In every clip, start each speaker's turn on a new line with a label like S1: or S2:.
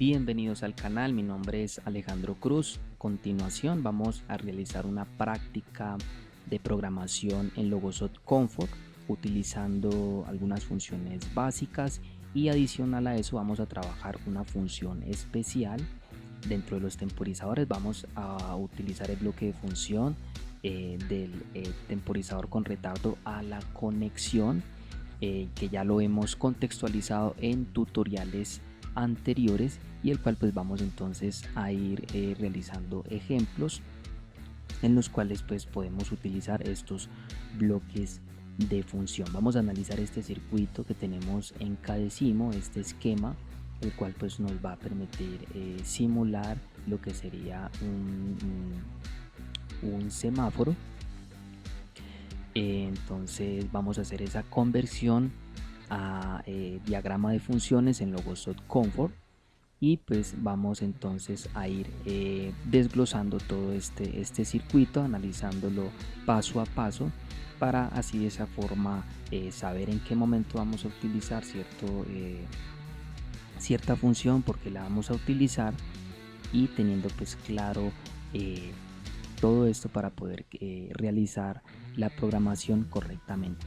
S1: Bienvenidos al canal, mi nombre es Alejandro Cruz. A continuación vamos a realizar una práctica de programación en Logosoft Comfort utilizando algunas funciones básicas y adicional a eso vamos a trabajar una función especial. Dentro de los temporizadores vamos a utilizar el bloque de función del temporizador con retardo a la conexión, que ya lo hemos contextualizado en tutoriales anteriores y el cual pues vamos entonces a ir realizando ejemplos en los cuales pues podemos utilizar estos bloques de función. Vamos a analizar este circuito que tenemos en Cadecimo, este esquema, el cual pues nos va a permitir simular lo que sería un semáforo. Entonces vamos a hacer esa conversión a diagrama de funciones en Logosoft Comfort y pues vamos entonces a ir desglosando todo este circuito, analizándolo paso a paso para así de esa forma saber en qué momento vamos a utilizar cierta función, porque la vamos a utilizar, y teniendo pues claro todo esto para poder realizar la programación correctamente.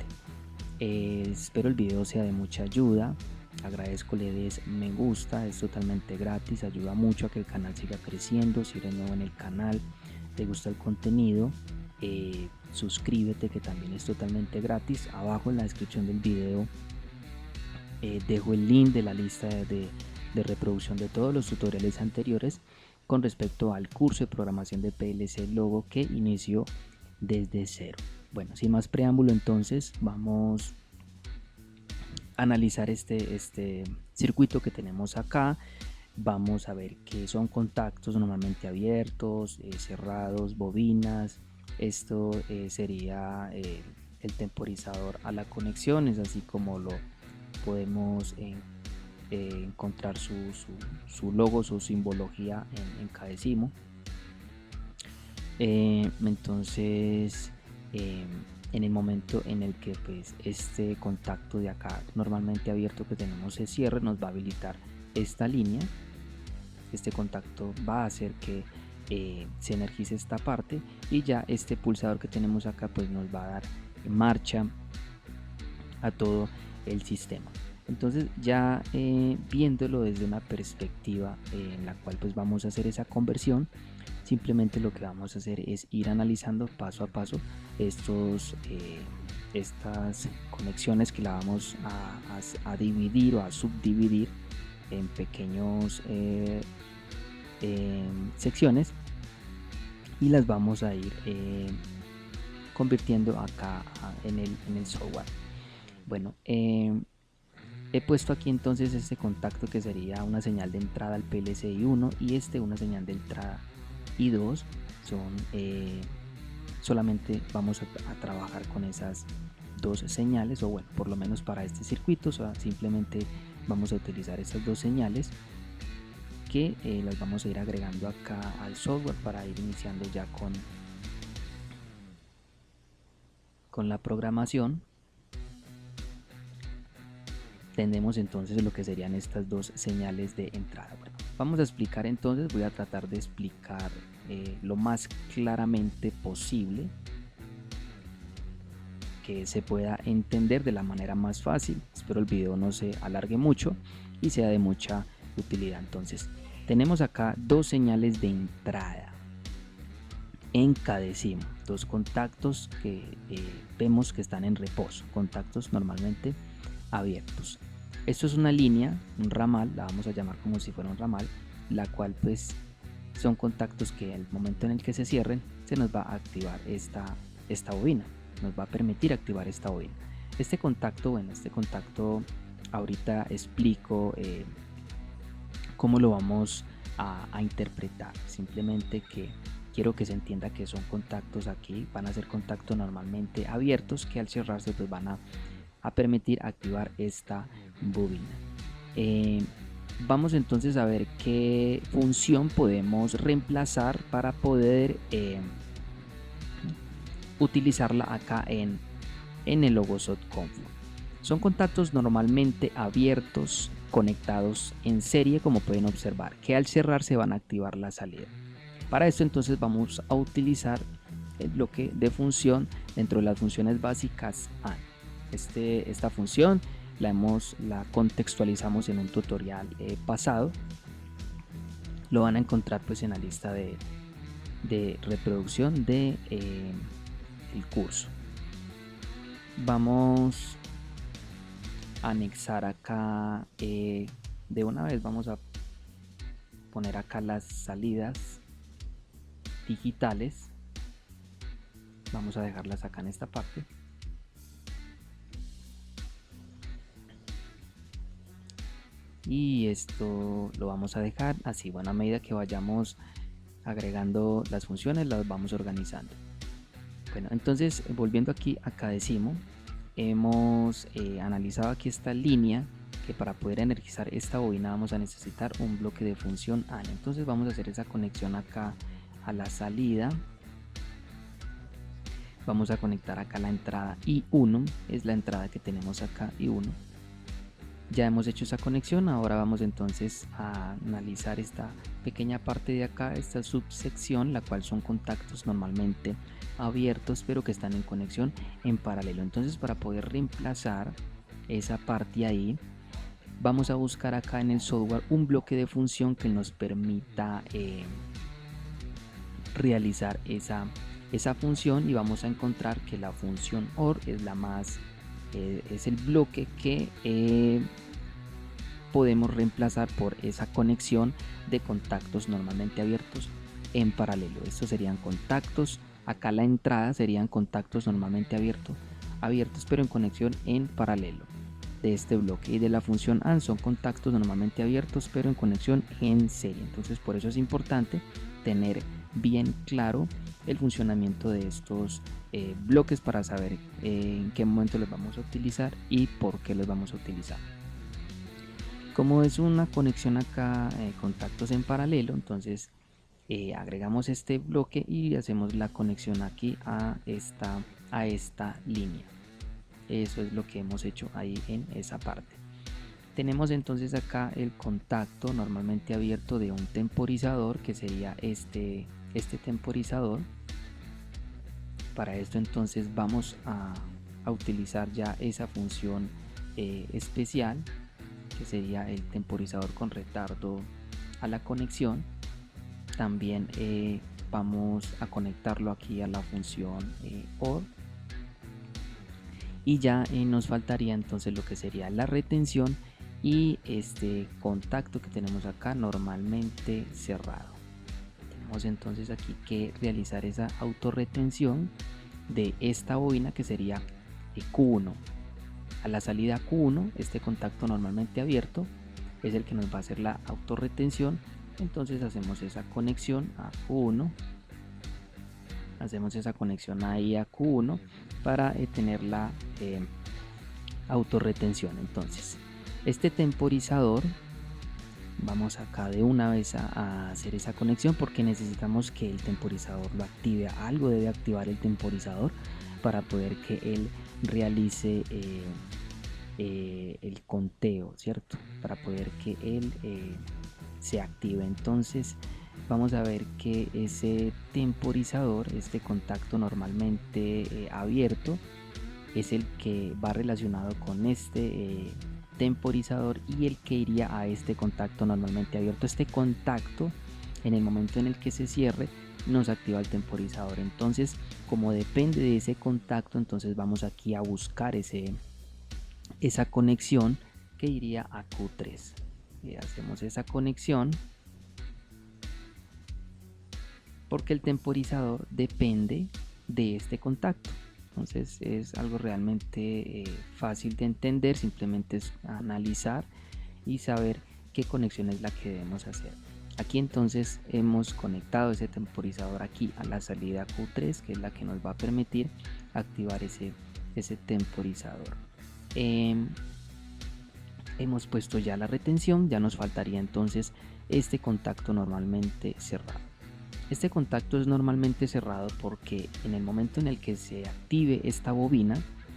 S1: Espero el video sea de mucha ayuda. Agradezco le des me gusta, es totalmente gratis, ayuda mucho a que el canal siga creciendo. Si eres nuevo en el canal, te gusta el contenido, suscríbete, que también es totalmente gratis. Abajo en la descripción del video dejo el link de la lista de reproducción de todos los tutoriales anteriores con respecto al curso de programación de PLC Logo que inició desde cero. Bueno, sin más preámbulo, entonces vamos a analizar este circuito que tenemos acá. Vamos a ver que son contactos normalmente abiertos, cerrados, bobinas. Esto sería el temporizador a la conexión, es así como lo podemos encontrar su logo, su simbología en Cadecimo. Entonces en el momento en el que pues este contacto de acá normalmente abierto que tenemos se cierre, nos va a habilitar esta línea. Este contacto va a hacer que se energice esta parte, y ya este pulsador que tenemos acá pues nos va a dar marcha a todo el sistema. Entonces ya viéndolo desde una perspectiva en la cual pues vamos a hacer esa conversión, simplemente lo que vamos a hacer es ir analizando paso a paso estas conexiones que la vamos a dividir o a subdividir en pequeños secciones, y las vamos a ir convirtiendo acá en el software. Bueno, he puesto aquí entonces este contacto que sería una señal de entrada al PLC 1 y una señal de entrada I2. Solamente vamos a trabajar con esas dos señales, o bueno, por lo menos para este circuito simplemente vamos a utilizar esas dos señales que las vamos a ir agregando acá al software para ir iniciando ya con la programación. Tenemos entonces lo que serían estas dos señales de entrada. Bueno, vamos a explicar entonces, voy a tratar de explicar lo más claramente posible, que se pueda entender de la manera más fácil. Espero el video no se alargue mucho y sea de mucha utilidad. Entonces tenemos acá dos señales de entrada en Cadecimo, dos contactos que vemos que están en reposo, contactos normalmente abiertos. Esto es una línea, un ramal, la vamos a llamar como si fuera un ramal, la cual pues son contactos que al momento en el que se cierren se nos va a activar esta bobina, nos va a permitir activar esta bobina. Este contacto ahorita explico cómo lo vamos a interpretar. Simplemente que quiero que se entienda que son contactos aquí, van a ser contactos normalmente abiertos que al cerrarse pues van a permitir activar esta bobina. Vamos entonces a ver qué función podemos reemplazar para poder utilizarla acá en el Logosoft Comfort. Son contactos normalmente abiertos conectados en serie, como pueden observar, que al cerrar se van a activar la salida. Para esto entonces vamos a utilizar el bloque de función dentro de las funciones básicas AND. Esta función la contextualizamos en un tutorial pasado. Lo van a encontrar pues en la lista de reproducción de el curso. Vamos a anexar acá de una vez, vamos a poner acá las salidas digitales. Vamos a dejarlas acá en esta parte. Y esto lo vamos a dejar así. Bueno, a medida que vayamos agregando las funciones, las vamos organizando. Bueno, entonces volviendo aquí a Cadecimo, hemos analizado aquí esta línea, que para poder energizar esta bobina vamos a necesitar un bloque de función AND. Entonces vamos a hacer esa conexión acá a la salida. Vamos a conectar acá la entrada I1, es la entrada que tenemos acá, I1. Ya hemos hecho esa conexión, ahora vamos entonces a analizar esta pequeña parte de acá, esta subsección, la cual son contactos normalmente abiertos pero que están en conexión en paralelo. Entonces, para poder reemplazar esa parte ahí, vamos a buscar acá en el software un bloque de función que nos permita realizar esa función, y vamos a encontrar que la función OR es la más es el bloque que podemos reemplazar por esa conexión de contactos normalmente abiertos en paralelo. Estos serían contactos, acá la entrada serían contactos normalmente abiertos pero en conexión en paralelo de este bloque, y de la función AND son contactos normalmente abiertos pero en conexión en serie. Entonces por eso es importante tener bien claro el funcionamiento de estos bloques para saber en qué momento los vamos a utilizar y por qué los vamos a utilizar. Como es una conexión acá, contactos en paralelo, entonces agregamos este bloque y hacemos la conexión aquí a esta línea. Eso es lo que hemos hecho ahí en esa parte. Tenemos entonces acá el contacto normalmente abierto de un temporizador, que sería este temporizador. Para esto entonces vamos a utilizar ya esa función especial, que sería el temporizador con retardo a la conexión. También vamos a conectarlo aquí a la función OR, y ya nos faltaría entonces lo que sería la retención y este contacto que tenemos acá normalmente cerrado. Tenemos entonces aquí que realizar esa autorretención de esta bobina, que sería Q1. A la salida Q1, este contacto normalmente abierto es el que nos va a hacer la autorretención. Entonces hacemos esa conexión a Q1, hacemos esa conexión ahí a Q1 para tener la autorretención. Entonces este temporizador, vamos acá de una vez a hacer esa conexión, porque necesitamos que el temporizador lo active. Algo debe activar el temporizador para poder que él realice el conteo, ¿cierto? Para poder que él se active. Entonces vamos a ver que ese temporizador, este contacto normalmente abierto, es el que va relacionado con este temporizador y el que iría a este contacto normalmente abierto. Este contacto, en el momento en el que se cierre, nos activa el temporizador. Entonces, como depende de ese contacto, entonces vamos aquí a buscar esa conexión que iría a Q3. Hacemos esa conexión porque el temporizador depende de este contacto. Entonces es algo realmente fácil de entender, simplemente es analizar y saber qué conexión es la que debemos hacer. Aquí entonces hemos conectado ese temporizador aquí a la salida Q3, que es la que nos va a permitir activar ese temporizador. Hemos puesto ya la retención, ya nos faltaría entonces este contacto normalmente cerrado. Este contacto es normalmente cerrado porque en el momento en el que se active esta bobina,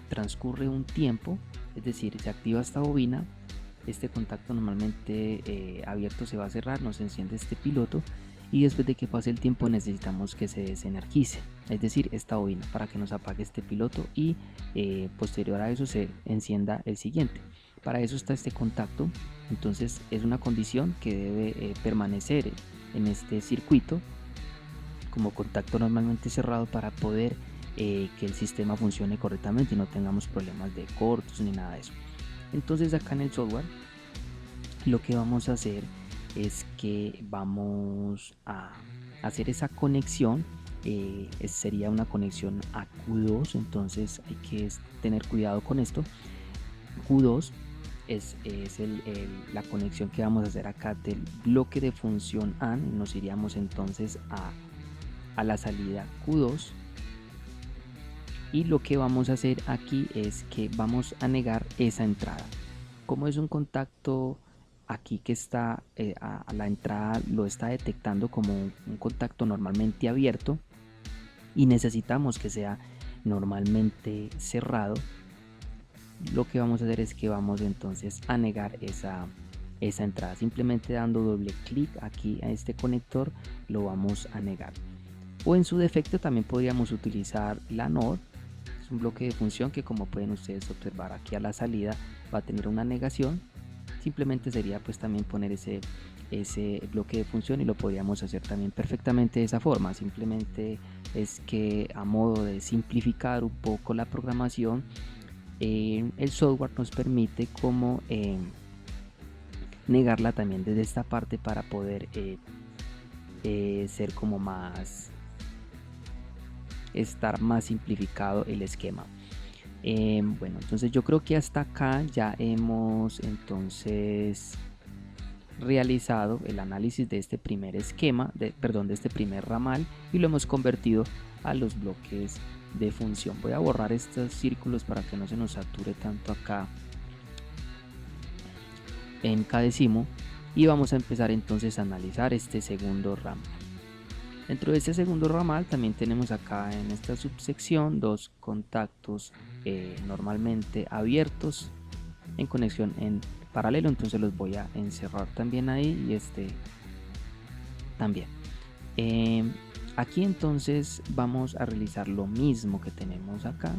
S1: transcurre un tiempo, es decir, se activa esta bobina, este contacto normalmente abierto se va a cerrar, nos enciende este piloto y después de que pase el tiempo necesitamos que se desenergice, es decir, esta bobina, para que nos apague este piloto y posterior a eso se encienda el siguiente. Para eso está este contacto, entonces es una condición que debe permanecer en este circuito como contacto normalmente cerrado para poder que el sistema funcione correctamente y no tengamos problemas de cortos ni nada de eso. Entonces acá en el software lo que vamos a hacer es que vamos a hacer esa conexión, sería una conexión a Q2, entonces hay que tener cuidado con esto. Q2 es la conexión que vamos a hacer acá del bloque de función AND. Nos iríamos entonces a la salida Q2 y lo que vamos a hacer aquí es que vamos a negar esa entrada. Como es un contacto aquí que está a la entrada, lo está detectando como un contacto normalmente abierto y necesitamos que sea normalmente cerrado, lo que vamos a hacer es que vamos entonces a negar esa entrada. Simplemente dando doble clic aquí a este conector lo vamos a negar. O en su defecto también podríamos utilizar la NOR. Es un bloque de función que, como pueden ustedes observar aquí a la salida, va a tener una negación. Simplemente sería pues también poner ese bloque de función y lo podríamos hacer también perfectamente de esa forma. Simplemente es que a modo de simplificar un poco la programación, el software nos permite como negarla también desde esta parte para poder ser como más, estar más simplificado el esquema. Bueno, entonces yo creo que hasta acá ya hemos entonces realizado el análisis de este primer esquema, de este primer ramal, y lo hemos convertido a los bloques de función. Voy a borrar estos círculos para que no se nos sature tanto acá en Cadecimu y vamos a empezar entonces a analizar este segundo ramal. Dentro de este segundo ramal también tenemos acá en esta subsección dos contactos normalmente abiertos en conexión en paralelo, entonces los voy a encerrar también ahí y este también. Aquí entonces vamos a realizar lo mismo que tenemos acá,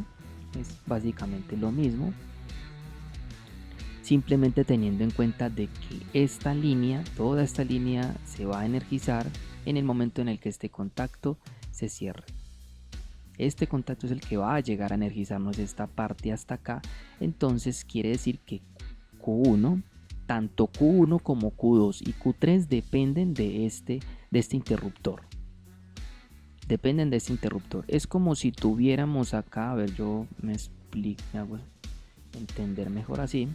S1: es básicamente lo mismo, simplemente teniendo en cuenta de que esta línea, toda esta línea se va a energizar en el momento en el que este contacto se cierre. Este contacto es el que va a llegar a energizarnos esta parte hasta acá, entonces quiere decir que Q1, tanto Q1 como Q2 y Q3 dependen de este interruptor. Dependen de este interruptor. Es como si tuviéramos acá, a ver, yo me explico, me hago entender mejor así,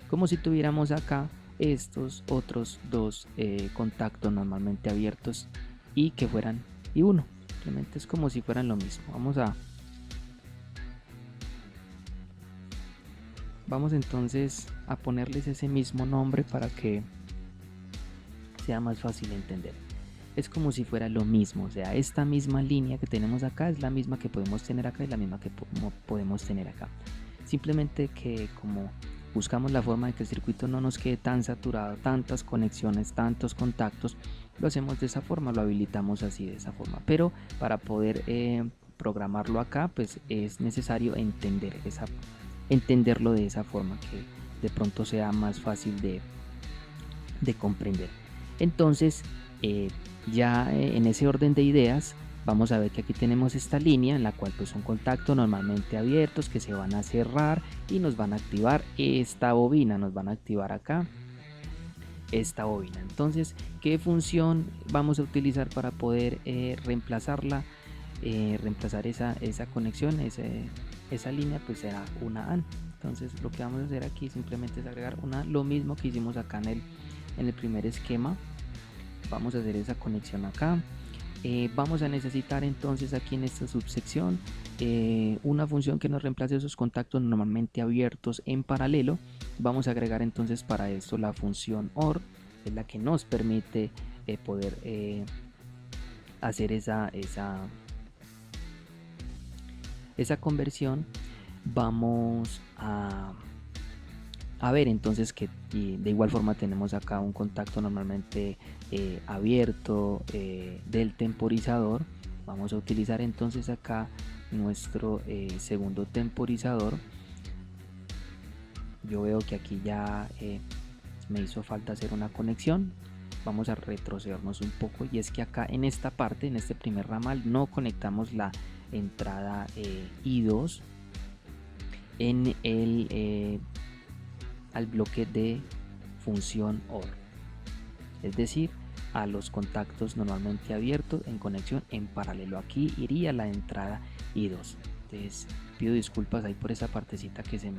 S1: como si tuviéramos acá estos otros dos contactos normalmente abiertos y que fueran I1. Simplemente es como si fueran lo mismo. Vamos entonces a ponerles ese mismo nombre para que sea más fácil de entender. Es como si fuera lo mismo, o sea, esta misma línea que tenemos acá es la misma que podemos tener acá y la misma que podemos tener acá. Simplemente que como buscamos la forma de que el circuito no nos quede tan saturado, tantas conexiones, tantos contactos, lo hacemos de esa forma, lo habilitamos así de esa forma. Pero para poder programarlo acá, pues es necesario entenderlo de esa forma, que de pronto sea más fácil de comprender. Entonces, ya en ese orden de ideas, vamos a ver que aquí tenemos esta línea en la cual pues son contactos normalmente abiertos que se van a cerrar y nos van a activar esta bobina, nos van a activar acá esta bobina. Entonces, ¿qué función vamos a utilizar para poder reemplazarla? Reemplazar esa conexión, esa línea, pues será una AND. Entonces lo que vamos a hacer aquí simplemente es agregar lo mismo que hicimos acá en el primer esquema. Vamos a hacer esa conexión acá. Vamos a necesitar entonces aquí en esta subsección una función que nos reemplace esos contactos normalmente abiertos en paralelo. Vamos a agregar entonces para esto la función OR, es la que nos permite poder hacer esa conversión. Vamos a a ver entonces que de igual forma tenemos acá un contacto normalmente abierto del temporizador. Vamos a utilizar entonces acá nuestro segundo temporizador. Yo veo que aquí ya me hizo falta hacer una conexión. Vamos a retrocedernos un poco, y es que acá en esta parte, en este primer ramal, no conectamos la entrada I2 en el al bloque de función OR, es decir, a los contactos normalmente abiertos en conexión en paralelo. Aquí iría la entrada I2. Entonces pido disculpas ahí por esa partecita que se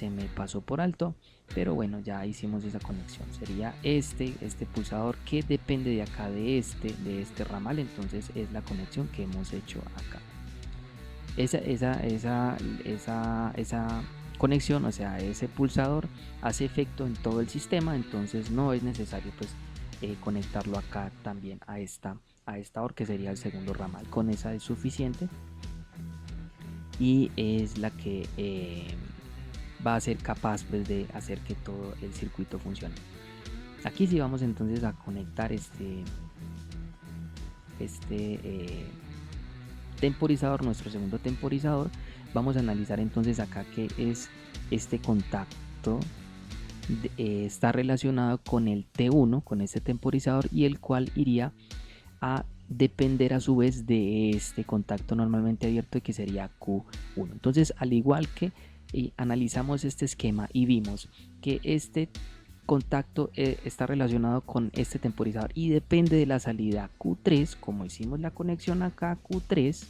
S1: me pasó por alto, pero bueno, ya hicimos esa conexión. Sería este pulsador que depende de acá de este ramal. Entonces es la conexión que hemos hecho acá. Esa conexión, o sea, ese pulsador hace efecto en todo el sistema, entonces no es necesario pues conectarlo acá también a esta OR, que sería el segundo ramal. Con esa es suficiente y es la que va a ser capaz pues de hacer que todo el circuito funcione. Aquí sí vamos entonces a conectar este temporizador, nuestro segundo temporizador. Vamos a analizar entonces acá que es este contacto está relacionado con el T1, con este temporizador, y el cual iría a depender a su vez de este contacto normalmente abierto, que sería Q1. Entonces, al igual que analizamos este esquema y vimos que este contacto está relacionado con este temporizador y depende de la salida Q3, como hicimos la conexión acá Q3,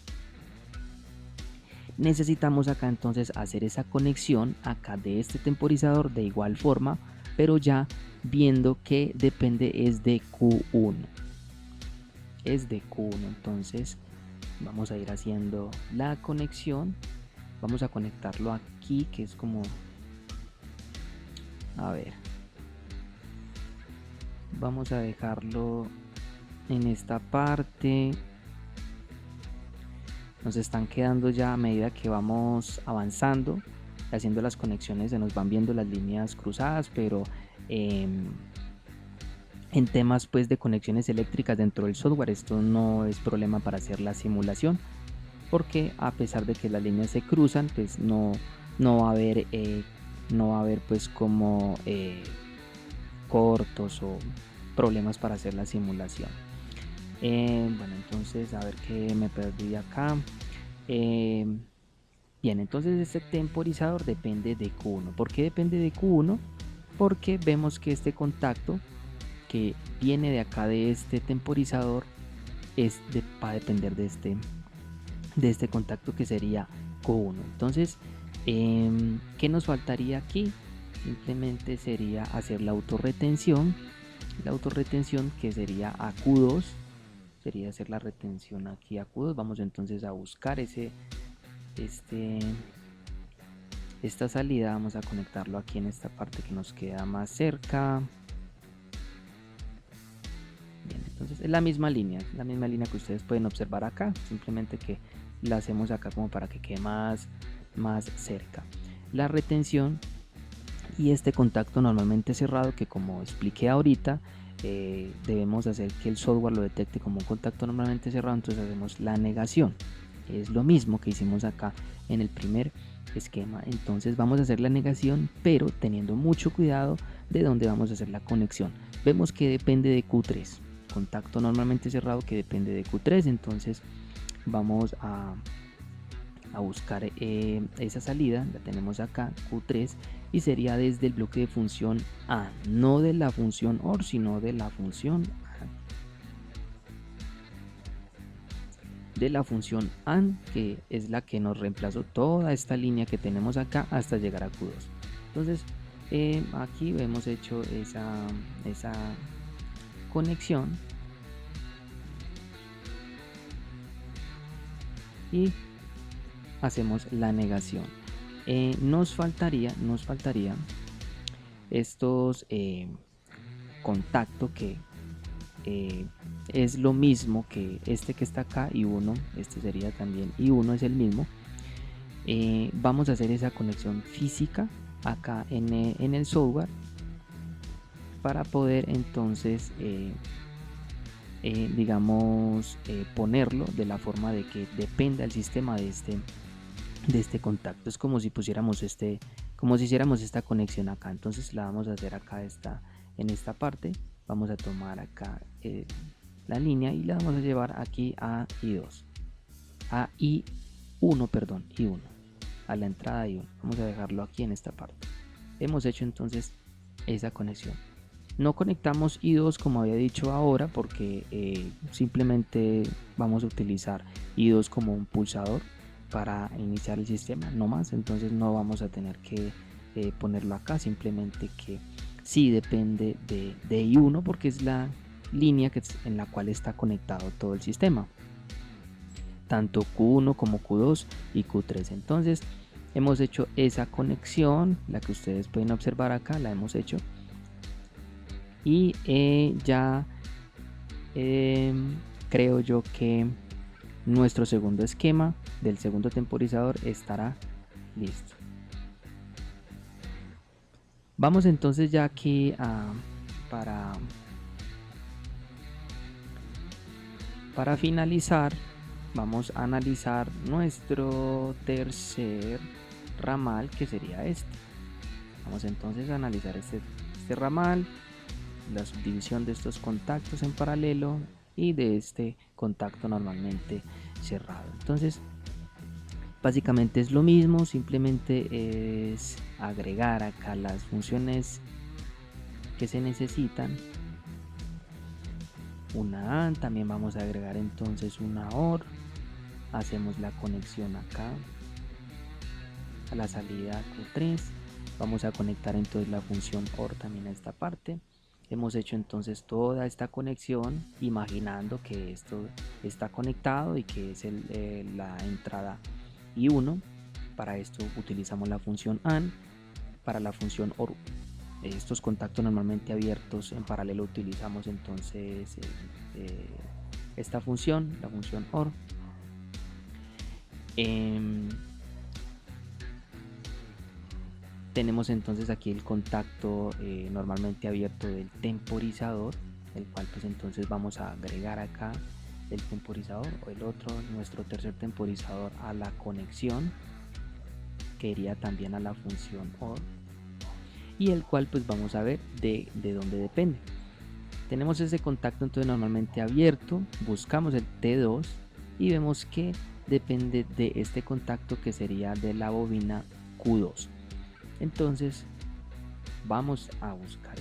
S1: necesitamos acá entonces hacer esa conexión acá de este temporizador de igual forma, pero ya viendo que depende es de Q1. Es de Q1, entonces vamos a ir haciendo la conexión. Vamos a conectarlo aquí, que es como, a ver, vamos a dejarlo en esta parte. Nos están quedando ya a medida que vamos avanzando, haciendo las conexiones, se nos van viendo las líneas cruzadas, pero en temas pues de conexiones eléctricas dentro del software esto no es problema para hacer la simulación, porque a pesar de que las líneas se cruzan, pues no va a haber pues como cortos o problemas para hacer la simulación. Bueno, entonces a ver qué me perdí acá. Bien, entonces este temporizador depende de Q1. ¿Por qué depende de Q1? Porque vemos que este contacto que viene de acá de este temporizador va a depender de este contacto, que sería Q1. Entonces, ¿qué nos faltaría aquí? Simplemente sería hacer la autorretención. La autorretención, que sería a Q2, sería hacer la retención aquí a Q2. Vamos entonces a buscar esta salida. Vamos a conectarlo aquí en esta parte que nos queda más cerca. Bien, entonces es la misma línea que ustedes pueden observar acá, simplemente que la hacemos acá como para que quede más cerca. La retención y este contacto normalmente cerrado, que como expliqué ahorita, debemos hacer que el software lo detecte como un contacto normalmente cerrado, entonces hacemos la negación. Es lo mismo que hicimos acá en el primer esquema. Entonces vamos a hacer la negación, pero teniendo mucho cuidado de dónde vamos a hacer la conexión. Vemos que depende de Q3, contacto normalmente cerrado que depende de Q3, entonces vamos a buscar esa salida. La tenemos acá, Q3, y sería desde el bloque de función A, no de la función OR, sino de la función AND, que es la que nos reemplazó toda esta línea que tenemos acá hasta llegar a Q2. Entonces aquí hemos hecho esa conexión y hacemos la negación. Nos faltaría estos contacto, que es lo mismo que este que está acá, I1, este sería también I1, es el mismo. Vamos a hacer esa conexión física acá en el software para poder entonces digamos ponerlo de la forma de que dependa el sistema de este contacto. Es como si pusiéramos como si hiciéramos esta conexión acá. Entonces la vamos a hacer acá en esta parte. Vamos a tomar acá la línea y la vamos a llevar aquí a I2, a I1, perdón, I1, a la entrada I1. Vamos a dejarlo aquí en esta parte. Hemos hecho entonces esa conexión. No conectamos I2 como había dicho ahora porque simplemente vamos a utilizar I2 como un pulsador para iniciar el sistema, no más. Entonces no vamos a tener que ponerlo acá, simplemente que sí depende de I1 porque es la línea en la cual está conectado todo el sistema, tanto Q1 como Q2 y Q3. Entonces hemos hecho esa conexión, la que ustedes pueden observar acá, la hemos hecho. Y ya creo yo que nuestro segundo esquema del segundo temporizador estará listo. Vamos entonces ya aquí para finalizar, vamos a analizar nuestro tercer ramal, que sería este. Vamos entonces a analizar este ramal, la subdivisión de estos contactos en paralelo y de este contacto normalmente cerrado. Entonces básicamente es lo mismo, simplemente es agregar acá las funciones que se necesitan. Una AND, también vamos a agregar entonces una OR. Hacemos la conexión acá a la salida Q3. Vamos a conectar entonces la función OR también a esta parte. Hemos hecho entonces toda esta conexión imaginando que esto está conectado y que es la entrada I1. Para esto utilizamos la función AND. Para la función OR, estos contactos normalmente abiertos en paralelo, utilizamos entonces esta función, la función OR. Tenemos entonces aquí el contacto normalmente abierto del temporizador, el cual pues entonces vamos a agregar acá el temporizador o el otro, nuestro tercer temporizador, a la conexión que iría también a la función OR, y el cual pues vamos a ver de dónde depende. Tenemos ese contacto entonces normalmente abierto, buscamos el T2 y vemos que depende de este contacto, que sería de la bobina Q2. Entonces vamos a buscar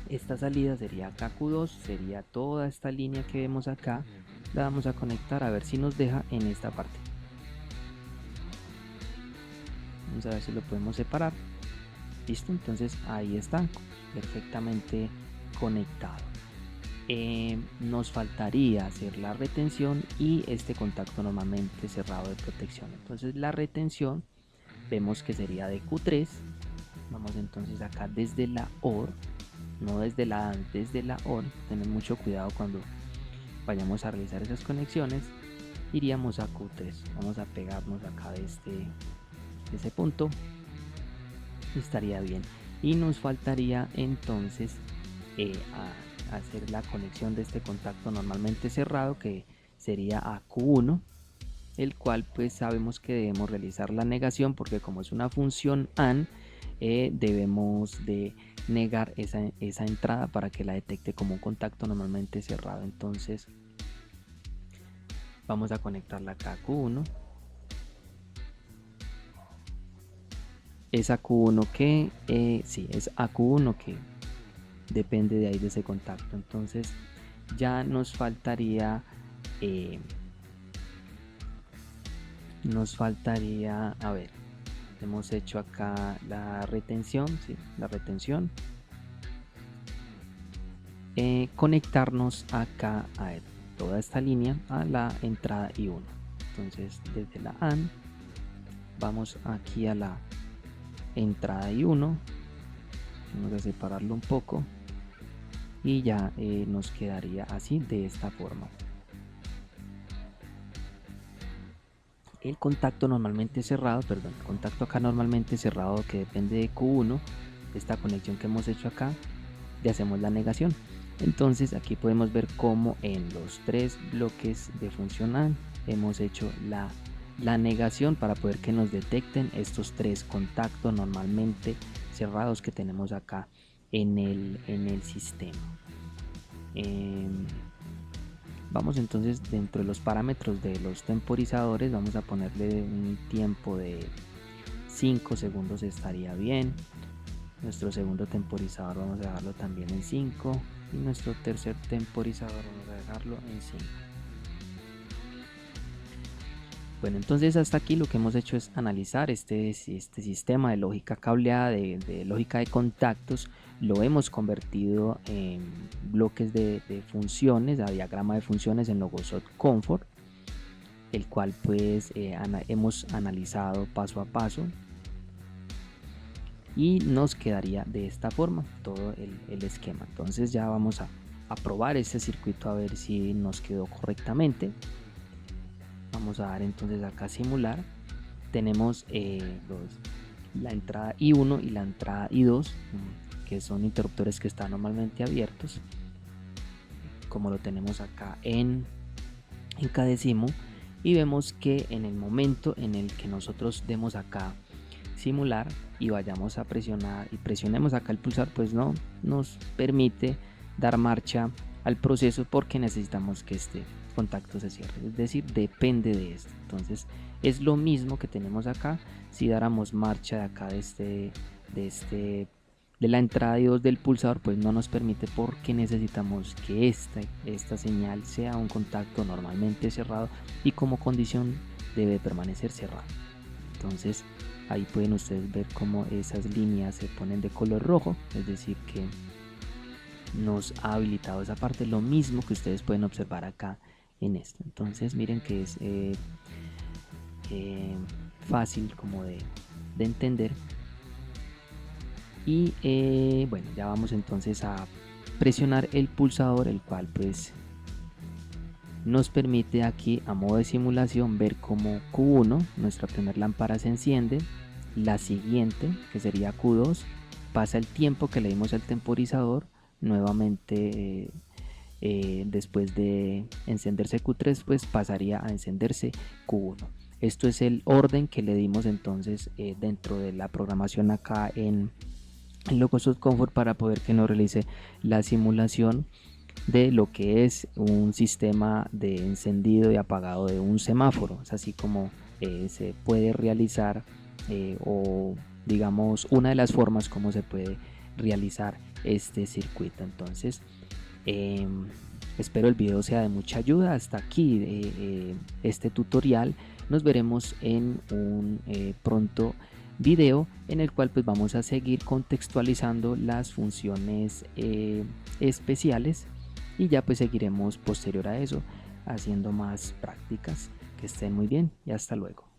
S1: esta salida, sería acá Q2, sería toda esta línea que vemos acá, la vamos a conectar a ver si nos deja en esta parte. Vamos a ver si lo podemos separar. Listo, entonces ahí está perfectamente conectado. Nos faltaría hacer la retención y este contacto normalmente cerrado de protección. Entonces la retención vemos que sería de Q3. Vamos entonces acá desde la OR, no desde la AND, desde la OR. Tener mucho cuidado cuando vayamos a realizar esas conexiones. Iríamos a Q3, vamos a pegarnos acá de ese punto, estaría bien. Y nos faltaría entonces hacer la conexión de este contacto normalmente cerrado, que sería a Q1, el cual pues sabemos que debemos realizar la negación, porque como es una función AND, debemos de negar esa entrada para que la detecte como un contacto normalmente cerrado. Entonces vamos a conectarla acá a Q1. Es a Q1 que sí, es a Q1 que depende de ahí de ese contacto. Entonces ya nos faltaría a ver, hemos hecho acá la retención, ¿sí? La retención, conectarnos acá a toda esta línea a la entrada I1. Entonces desde la AND vamos aquí a la entrada I1, vamos a separarlo un poco y ya nos quedaría así, de esta forma. el contacto normalmente cerrado, perdón, el contacto acá normalmente cerrado que depende de Q1, esta conexión que hemos hecho acá, le hacemos la negación. Entonces aquí podemos ver cómo en los 3 bloques de funcional hemos hecho la negación para poder que nos detecten estos 3 contactos normalmente cerrados que tenemos acá en el sistema. Vamos entonces, dentro de los parámetros de los temporizadores, vamos a ponerle un tiempo de 5 segundos, estaría bien. Nuestro segundo temporizador vamos a dejarlo también en 5 y nuestro tercer temporizador vamos a dejarlo en 5. Bueno, entonces hasta aquí lo que hemos hecho es analizar este sistema de lógica cableada, de lógica de contactos. Lo hemos convertido en bloques de funciones, a diagrama de funciones en Logosot Comfort, el cual pues hemos analizado paso a paso, y nos quedaría de esta forma todo el esquema. Entonces ya vamos a probar este circuito a ver si nos quedó correctamente. Vamos a dar entonces acá simular. Tenemos la entrada I1 y la entrada I2, que son interruptores que están normalmente abiertos, como lo tenemos acá en Cadecimu, y vemos que en el momento en el que nosotros demos acá simular y vayamos a presionar y presionemos acá el pulsar, pues no nos permite dar marcha al proceso porque necesitamos que este contacto se cierre, es decir, depende de esto. Entonces es lo mismo que tenemos acá. Si dáramos marcha de acá de la entrada de 2 del pulsador, pues no nos permite porque necesitamos que esta señal sea un contacto normalmente cerrado y como condición debe permanecer cerrado. Entonces ahí pueden ustedes ver cómo esas líneas se ponen de color rojo, es decir que nos ha habilitado esa parte, lo mismo que ustedes pueden observar acá en esto. Entonces miren que es fácil como de entender. Y bueno, ya vamos entonces a presionar el pulsador, el cual pues nos permite aquí a modo de simulación ver cómo Q1, nuestra primera lámpara, se enciende. La siguiente, que sería Q2, pasa el tiempo que le dimos al temporizador. Nuevamente después de encenderse Q3, pues pasaría a encenderse Q1. Esto es el orden que le dimos entonces dentro de la programación acá en Logosot Comfort para poder que nos realice la simulación de lo que es un sistema de encendido y apagado de un semáforo. Es así como se puede realizar o digamos una de las formas como se puede realizar este circuito. Entonces espero el video sea de mucha ayuda. Hasta aquí este tutorial. Nos veremos en un pronto video en el cual pues vamos a seguir contextualizando las funciones especiales y ya pues seguiremos posterior a eso haciendo más prácticas. Que estén muy bien y hasta luego.